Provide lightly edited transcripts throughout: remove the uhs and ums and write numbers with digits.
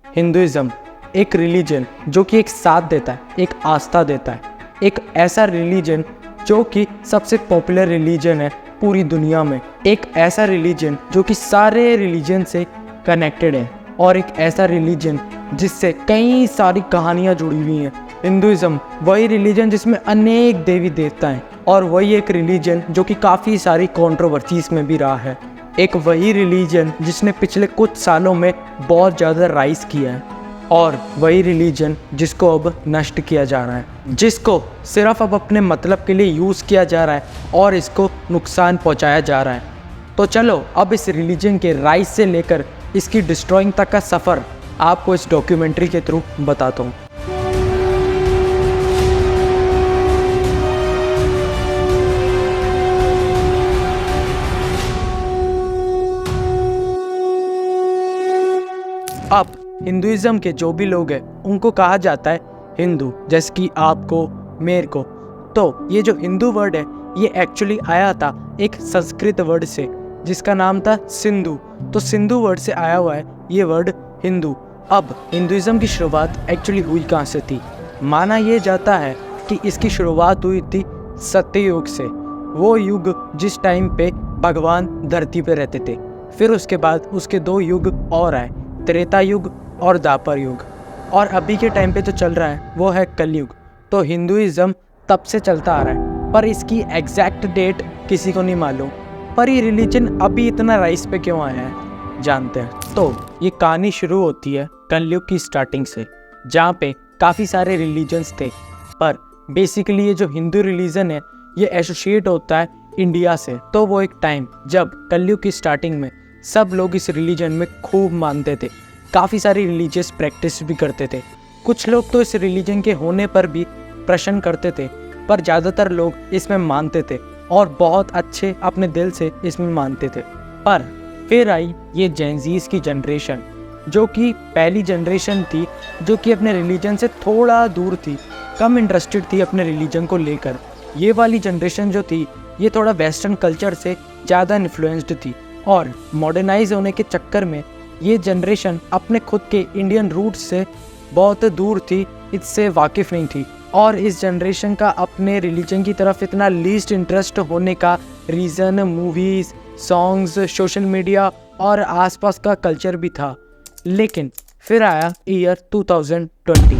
Hinduism एक religion जो कि एक साथ देता है, एक आस्था देता है, एक ऐसा रिलीजन जो कि सबसे पॉपुलर रिलीजन है पूरी दुनिया में, एक ऐसा रिलीजन जो कि सारे रिलीजन से कनेक्टेड है और एक ऐसा रिलीजन जिससे कई सारी कहानियाँ जुड़ी हुई हैं। हिंदुइज्म वही रिलीजन जिसमें अनेक देवी देवता हैं और वही एक रिलीजन जो कि काफ़ी सारी कंट्रोवर्सीज में भी रहा है। एक वही रिलीजन जिसने पिछले कुछ सालों में बहुत ज़्यादा राइज किया है और वही रिलीजन जिसको अब नष्ट किया जा रहा है, जिसको सिर्फ अब अपने मतलब के लिए यूज़ किया जा रहा है और इसको नुकसान पहुंचाया जा रहा है। तो चलो अब इस रिलीजन के राइज से लेकर इसकी डिस्ट्रॉइंग तक का सफ़र आपको इस डॉक्यूमेंट्री के थ्रू बताता हूँ। अब हिंदुइज्म के जो भी लोग हैं उनको कहा जाता है हिंदू, जैसे कि आपको, मेरे को। तो ये जो हिंदू वर्ड है ये एक्चुअली आया था एक संस्कृत वर्ड से जिसका नाम था सिंधु। तो सिंधु वर्ड से आया हुआ है ये वर्ड हिंदू। अब हिंदुइज्म की शुरुआत एक्चुअली हुई कहाँ से थी? माना ये जाता है कि इसकी शुरुआत हुई थी सत्ययुग से, वो युग जिस टाइम पे भगवान धरती पे रहते थे। फिर उसके बाद उसके 2 युग और आए, त्रेता युग और द्वापर युग, और अभी के टाइम पे जो चल रहा है वो है कलयुग। तो हिंदुइज्म तब से चलता आ रहा है पर इसकी एग्जैक्ट डेट किसी को नहीं मालूम। पर ये रिलीजन अभी इतना राइज पे क्यों आया है जानते हैं। तो ये कहानी शुरू होती है कलयुग की स्टार्टिंग से, जहाँ पे काफ़ी सारे रिलीजन्स थे। पर बेसिकली ये जो हिंदू रिलीजन है ये एसोसिएट होता है इंडिया से। तो वो एक टाइम जब कलयुग की स्टार्टिंग में सब लोग इस रिलीजन में खूब मानते थे, काफ़ी सारी रिलीजियस प्रैक्टिस भी करते थे। कुछ लोग तो इस रिलीजन के होने पर भी प्रश्न करते थे, पर ज़्यादातर लोग इसमें मानते थे और बहुत अच्छे अपने दिल से इसमें मानते थे। पर फिर आई ये जेनजीज की जनरेशन, जो कि पहली जनरेशन थी जो कि अपने रिलीजन से थोड़ा दूर थी, कम इंटरेस्टेड थी अपने रिलीजन को लेकर। ये वाली जनरेशन जो थी ये थोड़ा वेस्टर्न कल्चर से ज़्यादा इन्फ्लुएंस्ड थी और मॉडर्नाइज होने के चक्कर में ये जनरेशन अपने खुद के इंडियन रूट्स से बहुत दूर थी, इससे वाकिफ़ नहीं थी। और इस जनरेशन का अपने रिलीजन की तरफ इतना लीस्ट इंटरेस्ट होने का reason movies, songs, social media और आसपास का कल्चर भी था। लेकिन फिर आया ईयर 2020।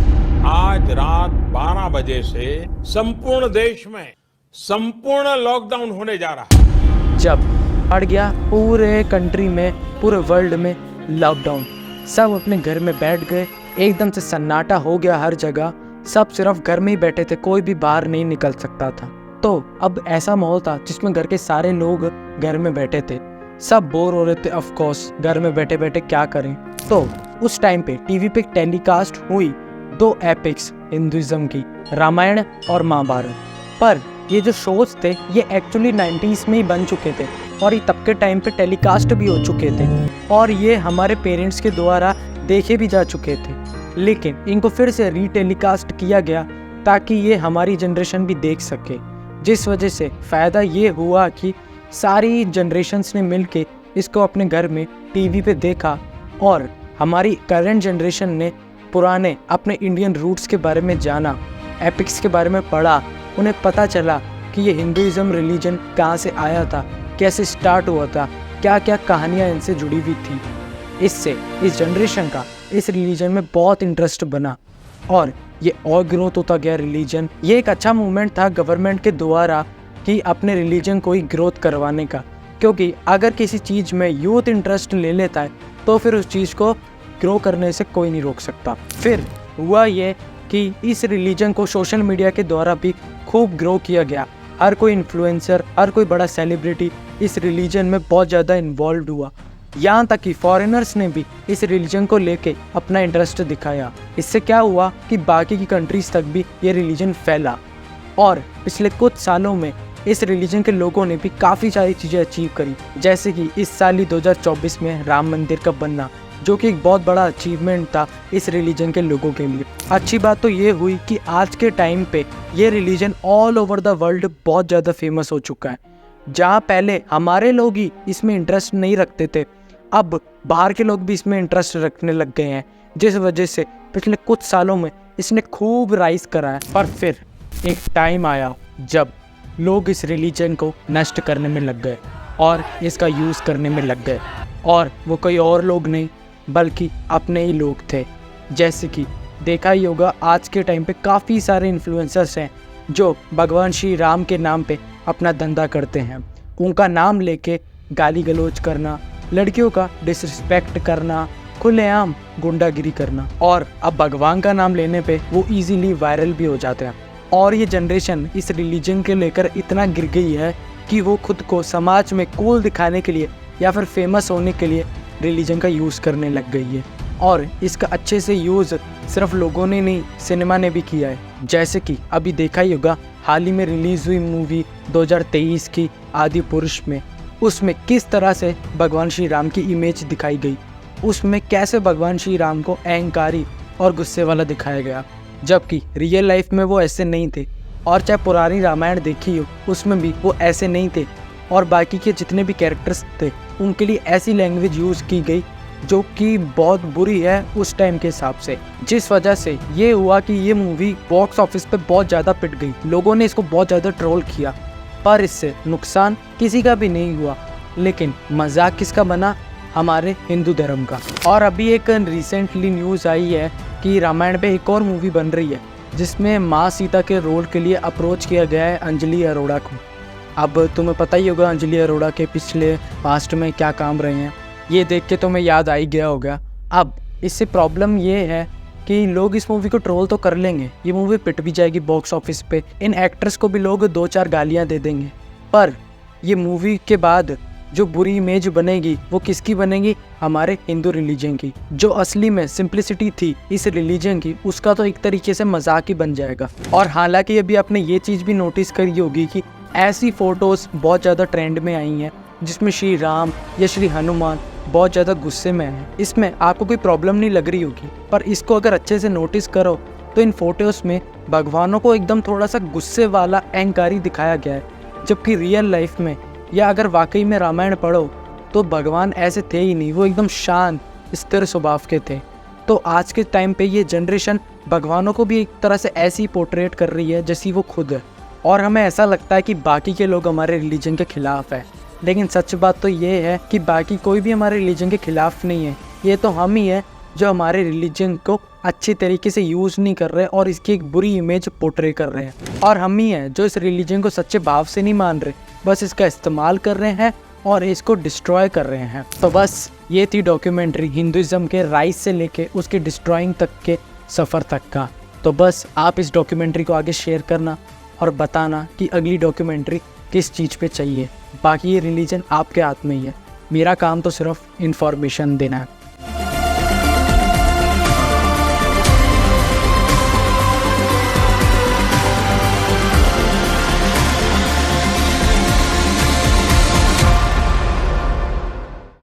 आज रात 12 बजे से संपूर्ण देश में संपूर्ण लॉकडाउन होने जा रहा है। जब पड़ गया पूरे कंट्री में, पूरे वर्ल्ड में लॉकडाउन, सब अपने घर में बैठ गए, एकदम से सन्नाटा हो गया हर जगह, सब सिर्फ घर में ही बैठे थे, कोई भी बाहर नहीं निकल सकता था। तो अब ऐसा माहौल था जिसमें घर के सारे लोग घर में बैठे थे, सब बोर हो रहे थे। ऑफ कोर्स घर में बैठे बैठे क्या करें। तो उस टाइम पे टीवी पे टेलीकास्ट हुई 2 एपिक्स हिंदुइज्म की, रामायण और महाभारत। पर ये जो शोज थे ये एक्चुअली 90s में ही बन चुके थे और ये तब के टाइम पे टेलीकास्ट भी हो चुके थे और ये हमारे पेरेंट्स के द्वारा देखे भी जा चुके थे। लेकिन इनको फिर से रीटेलीकास्ट किया गया ताकि ये हमारी जनरेशन भी देख सके, जिस वजह से फ़ायदा ये हुआ कि सारी जनरेशन्स ने मिलके इसको अपने घर में टीवी पे देखा और हमारी करंट जनरेशन ने पुराने अपने इंडियन रूट्स के बारे में जाना, एपिक्स के बारे में पढ़ा, उन्हें पता चला कि ये हिंदुइज्म रिलीजन कहाँ से आया था, कैसे स्टार्ट हुआ था, क्या क्या कहानियाँ इनसे जुड़ी हुई थी। इससे इस जनरेशन का इस रिलीजन में बहुत इंटरेस्ट बना और ये और ग्रोथ होता गया रिलीजन। ये एक अच्छा मूवमेंट था गवर्नमेंट के द्वारा कि अपने रिलीजन को ही ग्रोथ करवाने का, क्योंकि अगर किसी चीज़ में यूथ इंटरेस्ट ले लेता है तो फिर उस चीज़ को ग्रो करने से कोई नहीं रोक सकता। फिर हुआ ये कि इस रिलीजन को सोशल मीडिया के द्वारा भी खूब ग्रो किया गया। हर कोई इन्फ्लुएंसर, हर कोई बड़ा सेलिब्रिटी इस रिलीजन में बहुत ज़्यादा इन्वॉल्व हुआ। यहाँ तक कि फॉरेनर्स ने भी इस रिलीजन को लेके अपना इंटरेस्ट दिखाया। इससे क्या हुआ कि बाकी की कंट्रीज़ तक भी ये रिलीजन फैला और पिछले कुछ सालों में इस रिलीजन के लोगों ने भी काफ़ी सारी चीज़ें अचीव करी, जैसे कि इस साल ही 2024 में राम मंदिर का बनना, जो कि एक बहुत बड़ा अचीवमेंट था इस रिलीजन के लोगों के लिए। अच्छी बात तो ये हुई कि आज के टाइम पे ये religion all over the world बहुत ज़्यादा फेमस हो चुका है। जहाँ पहले हमारे लोग ही इसमें इंटरेस्ट नहीं रखते थे, अब बाहर के लोग भी इसमें इंटरेस्ट रखने लग गए हैं। जिस वजह से पिछले कुछ सालों में इसने खूब राइज करा है। पर फिर एक टाइम आया जब लोग इस रिलीजन को नष्ट करने में लग गए और इसका यूज़ करने में लग गए, और वो कोई और लोग नहीं बल्कि अपने ही लोग थे। जैसे कि देखा ही होगा आज के टाइम पे काफ़ी सारे इन्फ्लुएंसर्स हैं जो भगवान श्री राम के नाम पे अपना धंधा करते हैं। उनका नाम लेके गाली गलौज करना, लड़कियों का डिसरिस्पेक्ट करना, खुलेआम गुंडागिरी करना, और अब भगवान का नाम लेने पे वो इजीली वायरल भी हो जाते हैं। और ये जनरेशन इस रिलीजन के लेकर इतना गिर गई है कि वो खुद को समाज में कूल दिखाने के लिए या फिर फेमस होने के लिए रिलीजन का यूज़ करने लग गई है। और इसका अच्छे से यूज़ सिर्फ लोगों ने नहीं, सिनेमा ने भी किया है। जैसे कि अभी देखा ही होगा हाल ही में रिलीज़ हुई मूवी 2023 की आदि पुरुष में, उसमें किस तरह से भगवान श्री राम की इमेज दिखाई गई। उसमें कैसे भगवान श्री राम को अहंकारी और गुस्से वाला दिखाया गया, जबकि रियल लाइफ में वो ऐसे नहीं थे। और चाहे पुरानी रामायण देखी हो उसमें भी वो ऐसे नहीं थे। और बाकी के जितने भी कैरेक्टर्स थे उनके लिए ऐसी लैंग्वेज यूज़ की गई जो कि बहुत बुरी है उस टाइम के हिसाब से, जिस वजह से ये हुआ कि ये मूवी बॉक्स ऑफिस पे बहुत ज़्यादा पिट गई। लोगों ने इसको बहुत ज़्यादा ट्रोल किया, पर इससे नुकसान किसी का भी नहीं हुआ। लेकिन मजाक किसका बना? हमारे हिंदू धर्म का। और अभी एक रिसेंटली न्यूज़ आई है कि रामायण पे एक और मूवी बन रही है जिसमें माँ सीता के रोल के लिए अप्रोच किया गया है अंजलि अरोड़ा को। अब तुम्हें पता ही होगा अंजलि अरोड़ा के पिछले पास्ट में क्या काम रहे हैं, ये देख के तुम्हें याद आ ही गया होगा। अब इससे प्रॉब्लम ये है कि लोग इस मूवी को ट्रोल तो कर लेंगे, ये मूवी पिट भी जाएगी बॉक्स ऑफिस पे, इन एक्ट्रेस को भी लोग 2-4 गालियाँ दे देंगे, पर ये मूवी के बाद जो बुरी इमेज बनेगी वो किसकी बनेगी? हमारे हिंदू रिलीजन की। जो असली में सिंप्लिसिटी थी इस रिलीजन की, उसका तो एक तरीके से मजाक ही बन जाएगा। और हालांकि अभी आपने ये चीज़ भी नोटिस करी होगी कि ऐसी फ़ोटोज़ बहुत ज़्यादा ट्रेंड में आई हैं जिसमें श्री राम या श्री हनुमान बहुत ज़्यादा गुस्से में हैं। इसमें आपको कोई प्रॉब्लम नहीं लग रही होगी, पर इसको अगर अच्छे से नोटिस करो तो इन फोटोज़ में भगवानों को एकदम थोड़ा सा गुस्से वाला अहंकारी दिखाया गया है, जबकि रियल लाइफ में या अगर वाकई में रामायण पढ़ो तो भगवान ऐसे थे ही नहीं, वो एकदम शांत स्थिर स्वभाव के थे। तो आज के टाइम पे ये जनरेशन भगवानों को भी एक तरह से ऐसी पोर्ट्रेट कर रही है जैसी वो खुद है, और हमें ऐसा लगता है कि बाकी के लोग हमारे रिलीजन के खिलाफ है। लेकिन सच बात तो ये है कि बाकी कोई भी हमारे रिलीजन के खिलाफ नहीं है, ये तो हम ही है जो हमारे रिलीजन को अच्छी तरीके से यूज़ नहीं कर रहे और इसकी एक बुरी इमेज पोर्ट्रे कर रहे हैं। और हम ही हैं जो इस रिलीजन को सच्चे भाव से नहीं मान रहे, बस इसका इस्तेमाल कर रहे हैं और इसको डिस्ट्रॉय कर रहे हैं। तो बस ये थी डॉक्यूमेंट्री हिंदुइज्म के राइज से लेके उसके डिस्ट्रॉइंग तक के सफ़र तक का। तो बस आप इस डॉक्यूमेंट्री को आगे शेयर करना और बताना कि अगली डॉक्यूमेंट्री किस चीज़ पे चाहिए। बाकी ये रिलीजन आपके हाथ में ही है, मेरा काम तो सिर्फ इन्फॉर्मेशन देना है।